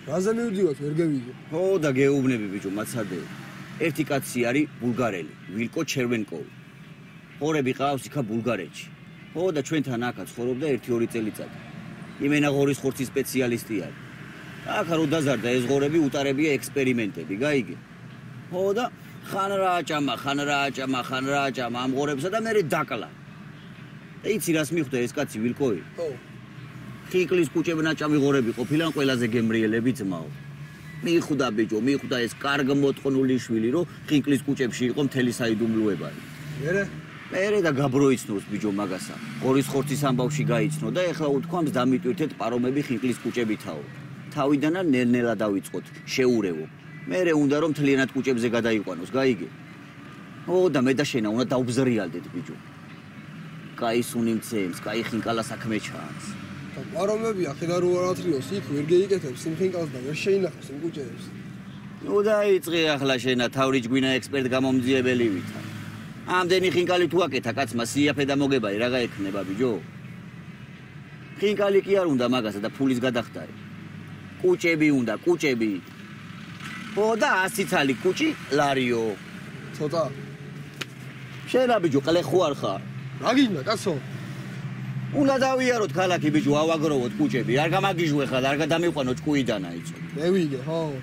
რაზე მივდივართ, ვერ გევიგე. ხო და გეუბნები ბიჭო, მაცადე. ერთი კაცი არის ბულგარელი, ვილკო ჩერვენკოვი. ხორები ყავს იქა ბულგარეთში. ხო და ჩვენთან აქა ცხოვრობდა 1-2 წელიწადი. იმენა ღორის ხორცის სპეციალისტი არის. აქა რო დაზარდა ეს ღორები უტარებია ექსპერიმენტები, გაიგე. ხო და ხან რა აჭამა ამ ღორებსა და მერე დაკლა. და იცი რას მიხვდა ეს კაცი ვილკოვი? ხო. ხიკლის კუჭებნაჭამი ღორები ყოფილან ყველაზე გემრიელები ძმაო. მიხვდა ბიჭო, მიხვდა ეს კარგ მოწყნული შვილი, რომ ხიკლის კუჭებში იყო მთელი საიდუმლოებანი. მერე და გაბროიცნოს ბიჭო მაგასა. ღორის ხორცის ამბავში გაიცნო და ეხლა უთქვამს დამიტვირთეთ პარომები ხიკლის კუჭებითაო. თავიდანა ნელ-ნელა დავიწყოთ, შეურევო. მერე უნდა რომ მთლიანად კუჭებზე გადაიყვანოს, გაიგე? ო და მე და შენა უნდა დავბზრიალდეთ ბიჭო. კაი სუნიმცემს, კაი ხინკალა საქმე ჩანს. და პარომები ახედა რო არათრიოს, იქ ვერ გეიკეთებს იმ ხინკალს და ვერ შეინახავს იმ კუჭებს. ნუ დაიწყე ახლა შენა თავრიჯგვინა ექსპერტ გამომძიებელი ვითარ. ამდენი ხინკალი თუ აკეთა კაცმა სიაფე და მოგებარი რაღა ექნება ბიჭო? ხინკალი კი არ უნდა მაგასა და ფულის გადახდარი. კუჭები უნდა, კუჭები. ო და 100 ცალი კუჭი ლარიო. ცოტა. შენა ბიჭო, ყლე ხო არ ხარ? რა გინდა კაცო? უნდა დავიაროთ ქალაქი ბიჭო, ავაგროვოთ კუჭები. არ გამაგიჟვე ხარ, არ გადამიყვანო ჭკუიდანა იცო. მე ვიგე, ხო.